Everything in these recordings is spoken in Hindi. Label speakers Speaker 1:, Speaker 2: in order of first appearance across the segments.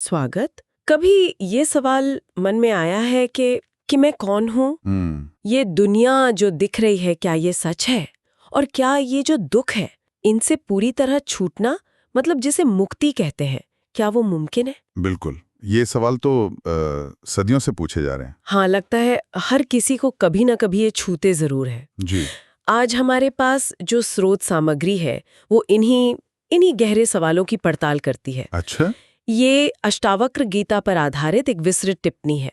Speaker 1: स्वागत। कभी ये सवाल मन में आया है कि मैं कौन हूँ? ये दुनिया जो दिख रही है, क्या ये सच है? और क्या ये जो दुख है, इनसे पूरी तरह छूटना, मतलब जिसे मुक्ति कहते हैं, क्या वो मुमकिन है?
Speaker 2: बिल्कुल। ये सवाल तो सदियों से पूछे जा रहे हैं।
Speaker 1: हाँ, लगता है हर किसी को कभी ना कभी ये छूते जरूर है।
Speaker 2: जी।
Speaker 1: आज हमारे पास जो स्रोत सामग्री है, वो इन्हीं गहरे सवालों की पड़ताल करती है।
Speaker 2: अच्छा।
Speaker 1: ये अष्टावक्र गीता पर आधारित एक विस्तृत टिप्पणी है।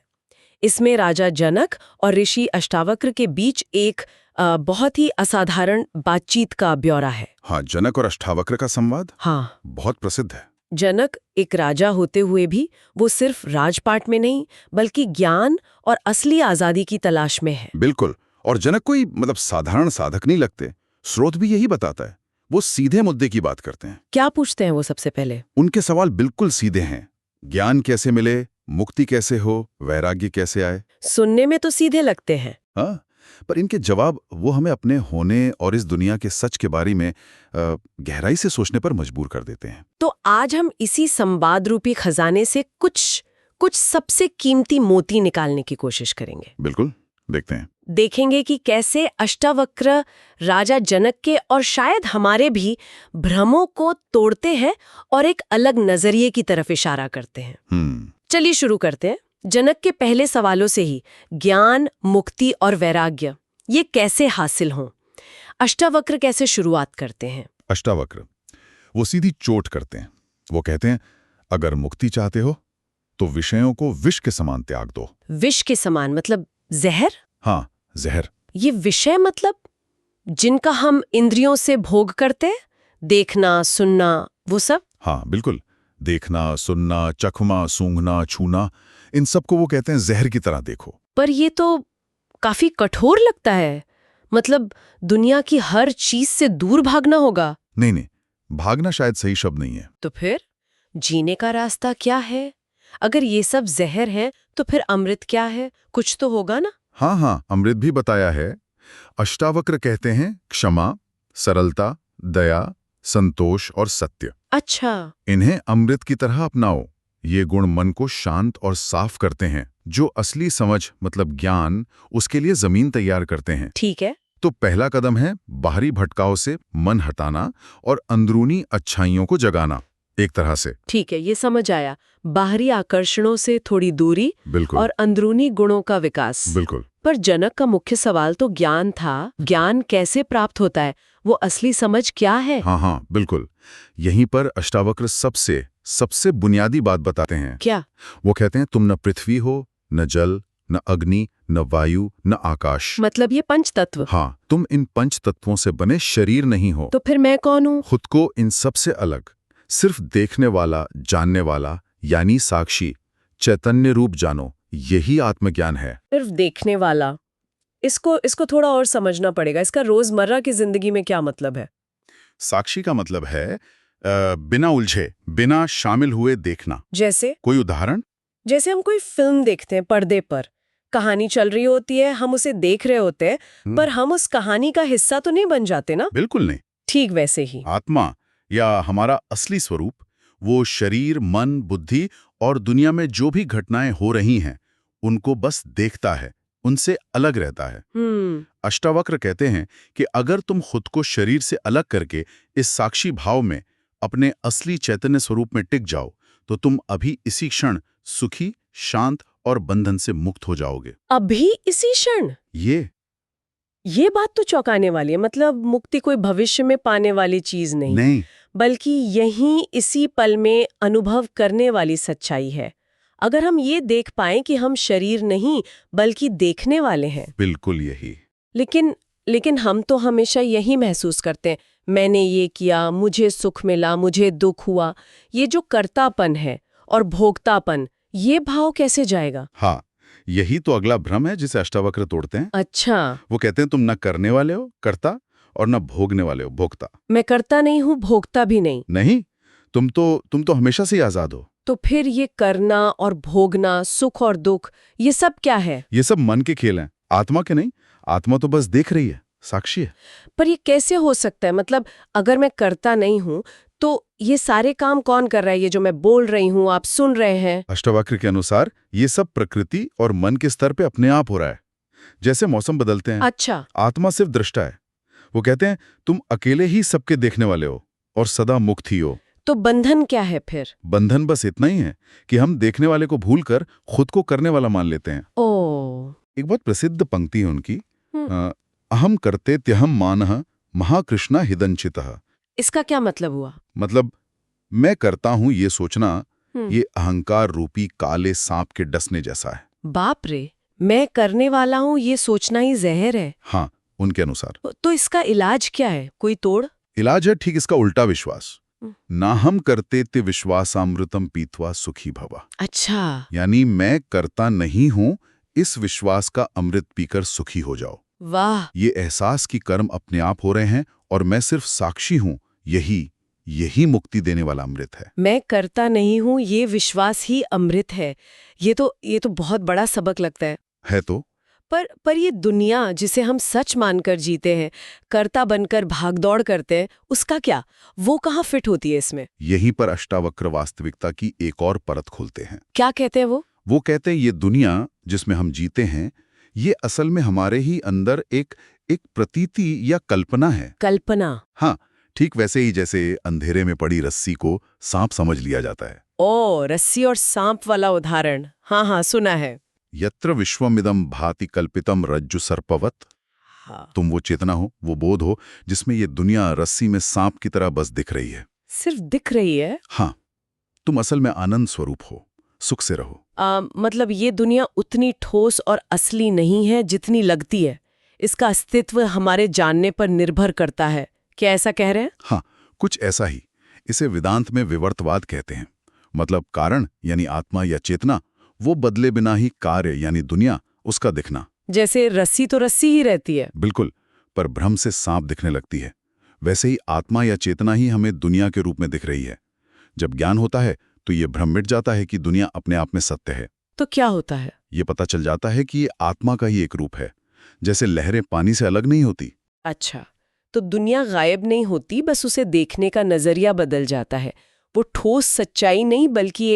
Speaker 1: इसमें राजा जनक और ऋषि अष्टावक्र के बीच एक बहुत ही असाधारण बातचीत का ब्यौरा है।
Speaker 2: हाँ, जनक और अष्टावक्र का संवाद
Speaker 1: हाँ,
Speaker 2: बहुत प्रसिद्ध है।
Speaker 1: जनक एक राजा होते हुए भी वो सिर्फ राजपाट में नहीं, बल्कि ज्ञान और असली आजादी की तलाश में है।
Speaker 2: बिल्कुल। और जनक कोई साधारण साधक नहीं लगते। स्रोत भी यही बताता है। वो सीधे मुद्दे की बात करते हैं।
Speaker 1: क्या पूछते हैं वो सबसे पहले?
Speaker 2: उनके सवाल बिल्कुल सीधे हैं। ज्ञान कैसे मिले, मुक्ति कैसे हो, वैराग्य कैसे आए।
Speaker 1: सुनने में तो सीधे लगते हैं।
Speaker 2: हाँ, पर इनके जवाब वो हमें अपने होने और इस दुनिया के सच के बारे में गहराई से सोचने पर मजबूर कर देते हैं।
Speaker 1: तो आज हम इसी संवाद रूपी खजाने से कुछ सबसे कीमती मोती निकालने की कोशिश करेंगे।
Speaker 2: बिल्कुल, देखते हैं।
Speaker 1: देखेंगे कि कैसे अष्टावक्र राजा जनक के और शायद हमारे भी भ्रमों को तोड़ते हैं और एक अलग नजरिए की तरफ इशारा करते हैं। चलिए शुरू करते हैं जनक के पहले सवालों से ही। ज्ञान, मुक्ति और वैराग्य, ये कैसे हासिल हों? अष्टावक्र कैसे शुरुआत करते हैं?
Speaker 2: अष्टावक्र वो सीधी चोट करते हैं। वो कहते हैं, अगर मुक्ति चाहते हो तो विषयों को विष के समान त्याग दो।
Speaker 1: विष के समान मतलब जहर?
Speaker 2: हाँ, जहर।
Speaker 1: ये विषय मतलब जिनका हम इंद्रियों से भोग करते हैं, देखना, सुनना, वो सब?
Speaker 2: हाँ, बिल्कुल। देखना, सुनना, चखना, सूंघना, छूना, इन सबको वो कहते हैं जहर की तरह देखो।
Speaker 1: पर ये तो काफी कठोर लगता है। मतलब दुनिया की हर चीज से दूर भागना होगा।
Speaker 2: नहीं, भागना शायद सही शब्द नहीं है।
Speaker 1: तो फिर जीने का रास्ता क्या है? अगर ये सब जहर है तो फिर अमृत क्या है? कुछ तो होगा ना?
Speaker 2: हाँ, अमृत भी बताया है। अष्टावक्र कहते हैं क्षमा, सरलता, दया, संतोष और सत्य।
Speaker 1: अच्छा।
Speaker 2: इन्हें अमृत की तरह अपनाओ। ये गुण मन को शांत और साफ करते हैं। जो असली समझ मतलब ज्ञान, उसके लिए जमीन तैयार करते हैं।
Speaker 1: ठीक है।
Speaker 2: तो पहला कदम है बाहरी भटकाव से मन हटाना और अंदरूनी अच्छाइयों को जगाना, एक तरह से।
Speaker 1: ठीक है, ये समझ आया। बाहरी आकर्षणों से थोड़ी दूरी
Speaker 2: बिल्कुल।
Speaker 1: और अंदरूनी गुणों का विकास।
Speaker 2: बिल्कुल।
Speaker 1: पर जनक का मुख्य सवाल तो ज्ञान था। ज्ञान कैसे प्राप्त होता है? वो असली समझ क्या है?
Speaker 2: हाँ, बिल्कुल। यहीं पर अष्टावक्र सबसे बुनियादी बात बताते हैं।
Speaker 1: क्या?
Speaker 2: वो कहते हैं, तुम न पृथ्वी हो, न जल, न अग्नि, न वायु, न आकाश।
Speaker 1: मतलब ये पंच तत्व?
Speaker 2: हाँ, तुम इन पंच तत्वों से बने शरीर नहीं हो।
Speaker 1: तो फिर मैं कौन हूँ?
Speaker 2: खुद को इन सब से अलग, सिर्फ देखने वाला, जानने वाला, यानी साक्षी, चैतन्य रूप जानो। यही आत्मज्ञान है।
Speaker 1: सिर्फ देखने वाला, इसको थोड़ा और समझना पड़ेगा। इसका रोजमर्रा की जिंदगी में क्या मतलब है?
Speaker 2: साक्षी का मतलब है बिना उलझे, बिना शामिल हुए देखना।
Speaker 1: जैसे?
Speaker 2: कोई उदाहरण?
Speaker 1: जैसे हम कोई फिल्म देखते हैं, पर्दे पर कहानी चल रही होती है, हम उसे देख रहे होते हैं, पर हम उस कहानी का हिस्सा तो नहीं बन जाते ना?
Speaker 2: बिल्कुल नहीं।
Speaker 1: ठीक वैसे ही
Speaker 2: आत्मा या हमारा असली स्वरूप, वो शरीर, मन, बुद्धि और दुनिया में जो भी घटनाएं हो रही हैं, उनको बस देखता है, उनसे अलग रहता है। अष्टावक्र कहते हैं कि अगर तुम खुद को शरीर से अलग करके इस साक्षी भाव में अपने असली चैतन्य स्वरूप में टिक जाओ, तो तुम अभी इसी क्षण सुखी, शांत और बंधन से मुक्त हो जाओगे।
Speaker 1: अभी इसी क्षण? ये बात तो चौंकाने वाली है। मतलब मुक्ति कोई भविष्य में पाने वाली चीज नहीं, बल्कि यहीं इसी पल में अनुभव करने वाली सच्चाई है। अगर हम ये देख पाएं कि हम शरीर नहीं बल्कि देखने वाले हैं।
Speaker 2: बिल्कुल यही।
Speaker 1: लेकिन हम तो हमेशा यही महसूस करते हैं, मैंने ये किया, मुझे सुख मिला, मुझे दुख हुआ। ये जो कर्तापन है और भोक्तापन, ये भाव कैसे जाएगा?
Speaker 2: हाँ, यही तो अगला भ्रम है जिसे अष्टावक्र तोड़ते हैं।
Speaker 1: अच्छा।
Speaker 2: वो कहते हैं, तुम न करने वाले हो कर्ता और न भोगने वाले हो भोक्ता।
Speaker 1: मैं करता नहीं हूँ, भोगता भी नहीं।
Speaker 2: तुम तो हमेशा से ही आजाद हो।
Speaker 1: तो फिर ये करना और भोगना, सुख और दुख, ये सब क्या है?
Speaker 2: ये सब मन के खेल हैं, आत्मा के नहीं। आत्मा तो बस देख रही है, साक्षी है।
Speaker 1: पर ये कैसे हो सकता है? मतलब अगर मैं करता नहीं हूँ तो ये सारे काम कौन कर रहा है? ये जो मैं बोल रही हूँ, आप सुन रहे हैं?
Speaker 2: अष्टावक्र के अनुसार ये सब प्रकृति और मन के स्तर पे अपने आप हो रहा है। जैसे मौसम बदलते हैं,
Speaker 1: अच्छा।
Speaker 2: आत्मा सिर्फ दृष्टा है। वो कहते हैं तुम अकेले ही सबके देखने वाले हो और सदा मुक्त ही हो।
Speaker 1: तो बंधन क्या है फिर?
Speaker 2: बंधन बस इतना ही है कि हम देखने वाले को भूलकर खुद को करने वाला मान लेते हैं।
Speaker 1: ओ।
Speaker 2: एक बहुत प्रसिद्ध पंक्ति है उनकी, अहम करते त्यहम मानः महाकृष्णा हिदंचितः।
Speaker 1: इसका क्या मतलब हुआ?
Speaker 2: मतलब मैं करता हूं ये सोचना,
Speaker 1: हम्म।
Speaker 2: ये अहंकार रूपी काले सांप के डसने जैसा है।
Speaker 1: बाप रे, मैं करने वाला हूँ ये सोचना ही जहर है।
Speaker 2: हाँ, उनके अनुसार।
Speaker 1: तो इसका इलाज क्या है? कोई तोड़?
Speaker 2: इलाज है ठीक इसका उल्टा विश्वास। ना हम करते ते विश्वासामृतम पीत्वा सुखी भवा।
Speaker 1: अच्छा।
Speaker 2: यानी मैं करता नहीं हूं, इस विश्वास का अमृत पीकर सुखी हो जाओ।
Speaker 1: वाह।
Speaker 2: ये एहसास कि कर्म अपने आप हो रहे हैं और मैं सिर्फ साक्षी हूं, यही मुक्ति देने वाला अमृत है।
Speaker 1: मैं करता नहीं हूँ ये विश्वास ही अमृत है। ये तो बहुत बड़ा सबक लगता है
Speaker 2: तो
Speaker 1: पर ये दुनिया जिसे हम सच मानकर जीते हैं, कर्ता बनकर भागदौड़ करते हैं, उसका क्या? वो कहाँ फिट होती है इसमें?
Speaker 2: यहीं पर अष्टावक्र वास्तविकता की एक और परत खोलते हैं।
Speaker 1: क्या कहते हैं वो?
Speaker 2: वो कहते हैं ये दुनिया जिसमें हम जीते हैं, ये असल में हमारे ही अंदर एक प्रतीति या कल्पना है।
Speaker 1: कल्पना?
Speaker 2: हाँ, ठीक वैसे ही जैसे अंधेरे में पड़ी रस्सी को सांप समझ लिया जाता है।
Speaker 1: ओ, रस्सी और सांप वाला उदाहरण। हाँ, सुना है।
Speaker 2: यत्र विश्वमिदं भाति कल्पितम रज्जु सर्पवत।
Speaker 1: हाँ।
Speaker 2: तुम वो चेतना हो, वो बोध हो जिसमें ये दुनिया रस्सी में सांप की तरह बस दिख रही है।
Speaker 1: सिर्फ दिख रही है?
Speaker 2: हाँ, तुम असल में आनंद स्वरूप हो, सुख से रहो।
Speaker 1: मतलब ये दुनिया उतनी ठोस और असली नहीं है जितनी लगती है। इसका अस्तित्व हमारे जानने पर निर्भर करता है। क्या ऐसा कह रहे हैं?
Speaker 2: हाँ, कुछ ऐसा ही। इसे वेदांत में विवर्तवाद कहते हैं। मतलब कारण यानी आत्मा या चेतना, वो बदले बिना ही कार्य यानी दुनिया, उसका दिखना।
Speaker 1: जैसे रस्सी तो रस्सी ही रहती है।
Speaker 2: बिल्कुल, पर भ्रम से सांप दिखने लगती है। वैसे ही आत्मा या चेतना ही हमें दुनिया के रूप में दिख रही है। जब ज्ञान होता है तो ये भ्रम मिट जाता है कि दुनिया अपने आप में सत्य है।
Speaker 1: तो क्या होता है?
Speaker 2: ये पता चल जाता है कि ये आत्मा का ही एक रूप है। जैसे लहरें पानी से अलग नहीं होती।
Speaker 1: अच्छा, तो दुनिया गायब नहीं होती, बस उसे देखने का नजरिया बदल जाता है। वो ठोस सच्चाई नहीं बल्कि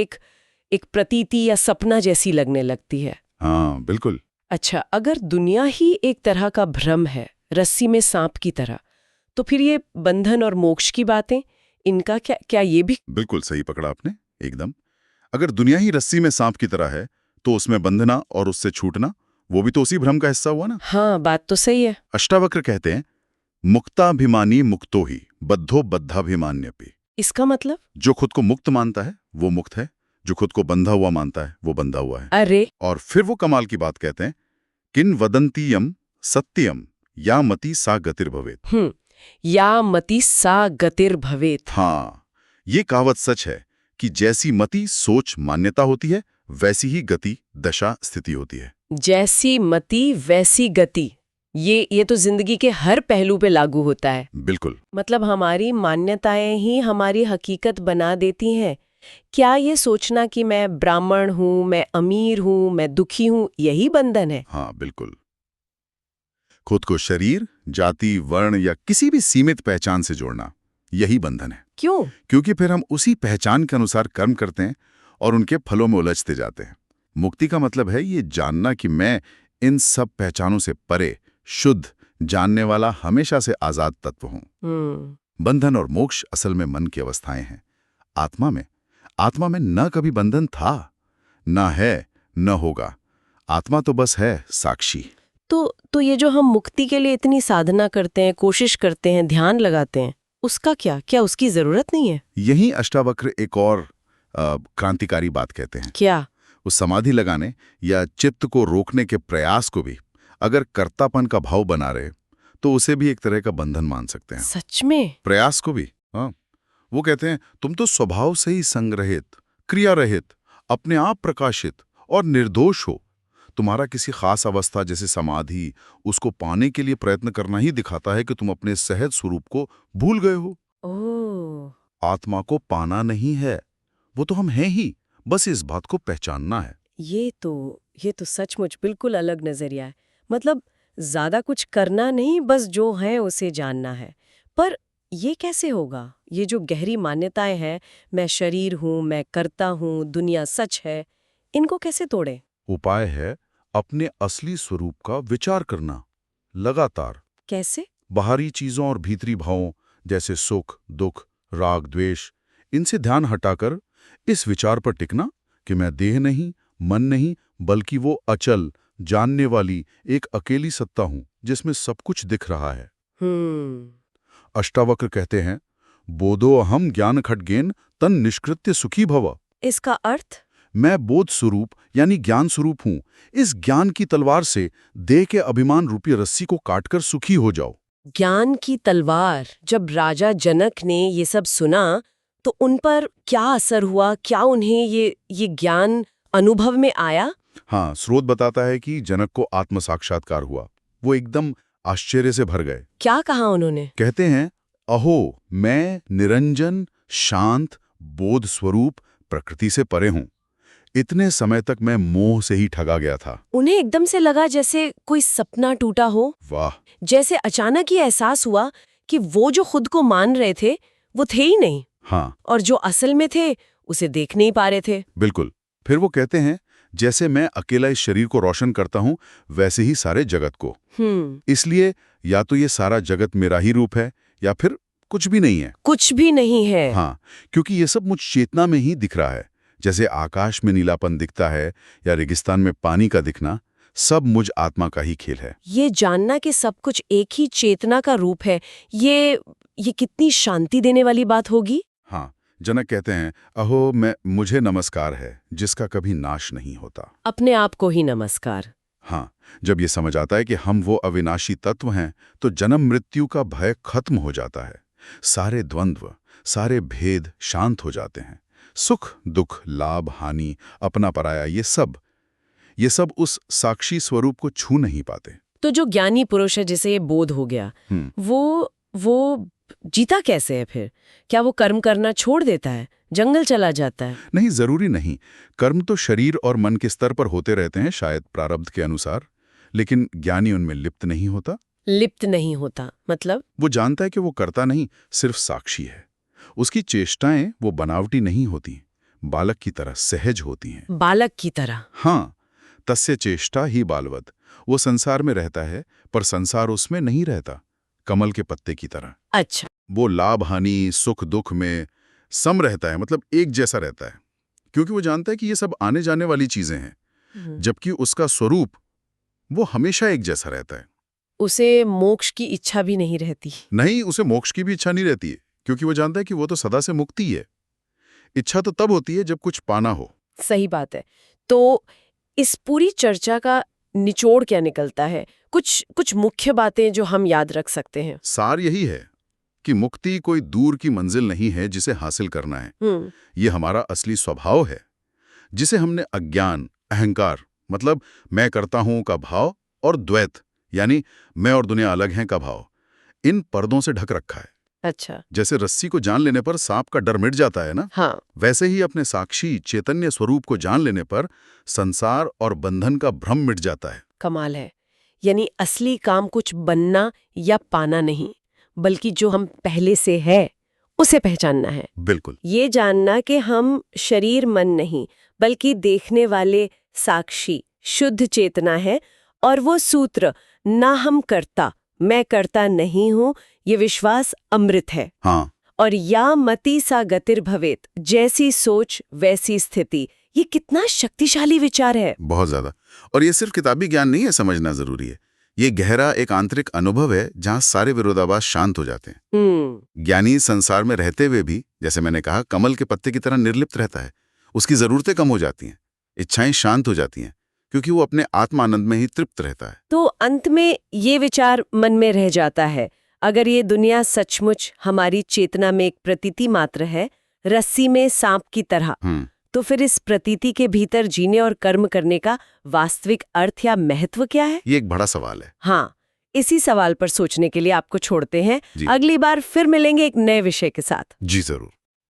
Speaker 1: एक प्रतीति या सपना जैसी लगने लगती है।
Speaker 2: हाँ, बिल्कुल।
Speaker 1: अच्छा, अगर दुनिया ही एक तरह का भ्रम है, रस्सी में सांप की तरह, तो फिर ये बंधन और मोक्ष की बातें, इनका क्या ये भी?
Speaker 2: बिल्कुल सही पकड़ा आपने, एकदम। अगर दुनिया ही रस्सी में सांप की तरह है तो उसमें बंधना और उससे छूटना, वो भी तो उसी भ्रम का हिस्सा हुआ ना।
Speaker 1: हाँ, बात तो सही है।
Speaker 2: अष्टावक्र कहते हैं मुक्ताभिमानी मुक्तो ही बद्धो बद्धाभिमान्यपि।
Speaker 1: इसका मतलब?
Speaker 2: जो खुद को मुक्त मानता है वो मुक्त है, जो खुद को बंधा हुआ मानता है वो बंधा हुआ है।
Speaker 1: अरे!
Speaker 2: और फिर वो कमाल की बात कहते हैं, किन वदंतीयम सत्यम या मति सा गतिर्भवेत्।
Speaker 1: या मति सा गतिर्भवेत्।
Speaker 2: हाँ, ये कहावत सच है कि जैसी मति सोच मान्यता होती है, वैसी ही गति दशा स्थिति होती है।
Speaker 1: जैसी मति वैसी गति, ये तो जिंदगी के हर पहलू पे लागू होता है।
Speaker 2: बिल्कुल।
Speaker 1: मतलब हमारी मान्यताएं ही हमारी हकीकत बना देती हैं। क्या ये सोचना कि मैं ब्राह्मण हूँ, मैं अमीर हूँ, मैं दुखी हूँ, यही बंधन है?
Speaker 2: हाँ, बिल्कुल। खुद को शरीर, जाति, वर्ण या किसी भी सीमित पहचान से जोड़ना, यही बंधन है।
Speaker 1: क्यों?
Speaker 2: क्योंकि फिर हम उसी पहचान के अनुसार कर्म करते हैं और उनके फलों में उलझते जाते हैं। मुक्ति का मतलब है ये जानना कि मैं इन सब पहचानों से परे, शुद्ध, जानने वाला, हमेशा से आजाद तत्व हूं। बंधन और मोक्ष असल में मन की अवस्थाएं हैं। आत्मा में न कभी बंधन था, न है, न होगा। आत्मा तो बस है साक्षी।
Speaker 1: तो ये जो हम मुक्ति के लिए इतनी साधना करते हैं, कोशिश करते हैं, ध्यान लगाते हैं, उसका क्या उसकी जरूरत नहीं है?
Speaker 2: यही अष्टावक्र एक और क्रांतिकारी बात कहते हैं।
Speaker 1: क्या?
Speaker 2: उस समाधि लगाने या चित्त को रोकने के प्रयास को भी अगर कर्तापन का भाव बना रहे तो उसे भी एक तरह का बंधन मान सकते हैं।
Speaker 1: सच में?
Speaker 2: प्रयास को भी। हाँ, वो कहते हैं तुम तो स्वभाव से ही संग्रहित, क्रिया रहित, अपने आप प्रकाशित और निर्दोष हो। तुम्हारा किसी खास अवस्था जैसे समाधि, उसको पाने के लिए प्रयत्न करना ही दिखाता है कि तुम अपने सहज स्वरूप को भूल गए हो।
Speaker 1: ओह।
Speaker 2: आत्मा को पाना नहीं है, वो तो हम हैं ही, बस इस बात को पहचानना है।
Speaker 1: ये तो सचमुच बिल्कुल अलग नजरिया है। मतलब ज्यादा कुछ करना नहीं, बस जो है उसे जानना है। पर ये कैसे होगा? ये जो गहरी मान्यताएं हैं, मैं शरीर हूँ, मैं करता हूँ, दुनिया सच है, इनको कैसे तोड़े?
Speaker 2: उपाय है अपने असली स्वरूप का विचार करना लगातार।
Speaker 1: कैसे?
Speaker 2: बाहरी चीजों और भीतरी भावों जैसे सुख, दुख, राग, द्वेष, इनसे ध्यान हटाकर इस विचार पर टिकना कि मैं देह नहीं, मन नहीं, बल्कि वो अचल, जानने वाली एक अकेली सत्ता हूं जिसमें सब कुछ दिख रहा है। अष्टावक्र कहते हैं, बोधो अहम ज्ञान खड्गेन तन निष्कृत्य सुखी भव।
Speaker 1: इसका अर्थ?
Speaker 2: मैं बोध स्वरूप यानी ज्ञान स्वरूप हूं। इस ज्ञान की तलवार से देह के अभिमान रूपी रस्सी को काटकर सुखी हो जाओ।
Speaker 1: ज्ञान की तलवार। जब राजा जनक ने ये सब सुना तो उन पर क्या असर हुआ? क्या उन्हें ये ज्ञान अनुभव में आया?
Speaker 2: हाँ, स्रोत बताता है कि जनक को आत्म साक्षात्कार हुआ। वो एकदम आश्चर्य से भर गए।
Speaker 1: क्या कहा उन्होंने?
Speaker 2: कहते हैं, अहो, मैं निरंजन, शांत, बोध स्वरूप प्रकृति से परे हूं। इतने समय तक मैं मोह से ही ठगा गया था।
Speaker 1: उन्हें एकदम से लगा जैसे कोई सपना टूटा हो।
Speaker 2: वाह!
Speaker 1: जैसे अचानक ही एहसास हुआ कि वो जो खुद को मान रहे थे वो थे ही नहीं।
Speaker 2: हाँ,
Speaker 1: और जो असल में थे उसे देख नहीं पा रहे थे।
Speaker 2: बिल्कुल। फिर वो कहते हैं, जैसे मैं अकेला इस शरीर को रोशन करता हूं, वैसे ही सारे जगत को। इसलिए या तो ये सारा जगत मेरा ही रूप है या फिर कुछ भी नहीं है।
Speaker 1: कुछ भी नहीं है।
Speaker 2: हाँ, क्योंकि ये सब मुझ चेतना में ही दिख रहा है। जैसे आकाश में नीलापन दिखता है या रेगिस्तान में पानी का दिखना, सब मुझ आत्मा का ही खेल है।
Speaker 1: ये जानना कि सब कुछ एक ही चेतना का रूप है, ये कितनी शांति देने वाली बात होगी।
Speaker 2: हाँ, जनक कहते हैं, अहो, मुझे नमस्कार है जिसका कभी नाश नहीं होता।
Speaker 1: अपने आप को ही नमस्कार।
Speaker 2: हाँ, जब ये समझ आता है कि हम वो अविनाशी तत्व हैं, तो जन्म मृत्यु का भय खत्म हो जाता है। सारे द्वंद्व, सारे भेद शांत हो जाते हैं। सुख, दुख, लाभ, हानि, अपना पराया, ये सब उस साक्षी स्वरूप को छू नहीं पाते।
Speaker 1: तो जो ज्ञानी पुरुष है जिसे ये बोध हो गया, वो जीता कैसे है फिर? क्या वो कर्म करना छोड़ देता है, जंगल चला जाता है?
Speaker 2: नहीं, जरूरी नहीं। कर्म तो शरीर और मन के स्तर पर होते रहते हैं, शायद प्रारब्ध के अनुसार, लेकिन ज्ञानी उनमें लिप्त नहीं होता।
Speaker 1: लिप्त नहीं होता मतलब?
Speaker 2: वो जानता है कि वो करता नहीं, सिर्फ साक्षी है। उसकी चेष्टाएं वो बनावटी नहीं होती, बालक की तरह सहज होती हैं।
Speaker 1: बालक की तरह?
Speaker 2: हाँ, तस्य चेष्टा ही बालवत। वो संसार में रहता है पर संसार उसमें नहीं रहता, कमल के पत्ते की तरह।
Speaker 1: अच्छा।
Speaker 2: वो लाभ हानि, सुख दुख में सम रहता है, मतलब एक जैसा रहता है, क्योंकि वो जानता है कि ये सब आने जाने वाली चीजें हैं, जबकि उसका स्वरूप वो हमेशा एक जैसा रहता है।
Speaker 1: उसे मोक्ष की इच्छा भी नहीं रहती?
Speaker 2: नहीं, उसे मोक्ष की भी इच्छा नहीं रहती है, क्योंकि वो जानता है कि वो तो सदा से मुक्ति है। इच्छा तो तब होती है जब कुछ पाना हो।
Speaker 1: सही बात है। तो इस पूरी चर्चा का निचोड़ क्या निकलता है? कुछ मुख्य बातें जो हम याद रख सकते हैं।
Speaker 2: सार यही है कि मुक्ति कोई दूर की मंजिल नहीं है जिसे हासिल करना है। ये हमारा असली स्वभाव है, जिसे हमने अज्ञान, अहंकार, मतलब मैं करता हूं का भाव, और द्वैत यानी मैं और दुनिया अलग हैं का भाव, इन पर्दों से ढक रखा है।
Speaker 1: अच्छा।
Speaker 2: जैसे रस्सी को जान लेने पर सांप का डर मिट जाता है ना,
Speaker 1: हाँ।
Speaker 2: वैसे ही अपने साक्षी चैतन्य स्वरूप को जान लेने पर संसार और बंधन का भ्रम मिट जाता है।
Speaker 1: कमाल है। यानी असली काम कुछ बनना या पाना नहीं, बल्कि जो हम पहले से है उसे पहचानना है।
Speaker 2: बिल्कुल।
Speaker 1: ये जानना कि हम शरीर मन नहीं, बल्कि देखने वाले साक्षी शुद्ध चेतना है, और वो सूत्र ना हम करता, मैं करता नहीं हूं, ये विश्वास अमृत है।
Speaker 2: हाँ।
Speaker 1: और या मति सा गतिर भवेत, जैसी सोच वैसी स्थिति, ये कितना शक्तिशाली विचार है।
Speaker 2: बहुत ज्यादा। और ये सिर्फ किताबी ज्ञान नहीं है, समझना जरूरी है। ये गहरा एक आंतरिक अनुभव है जहां सारे विरोधाभास शांत हो जाते हैं। ज्ञानी संसार में रहते हुए भी, जैसे मैंने कहा, कमल के पत्ते की तरह निर्लिप्त रहता है। उसकी जरूरतें कम हो जाती हैं, इच्छाएं शांत हो जाती हैं, क्योंकि वो अपने आत्मानंद में ही तृप्त रहता है।
Speaker 1: तो अंत में ये विचार मन में रह जाता है, अगर ये दुनिया सचमुच हमारी चेतना में एक प्रतीति मात्र है, रस्सी में सांप की तरह, तो फिर इस प्रतीति के भीतर जीने और कर्म करने का वास्तविक अर्थ या महत्व क्या है?
Speaker 2: ये एक बड़ा सवाल है।
Speaker 1: हाँ, इसी सवाल पर सोचने के लिए आपको छोड़ते हैं। अगली बार फिर मिलेंगे एक नए विषय के साथ।
Speaker 2: जी जरूर।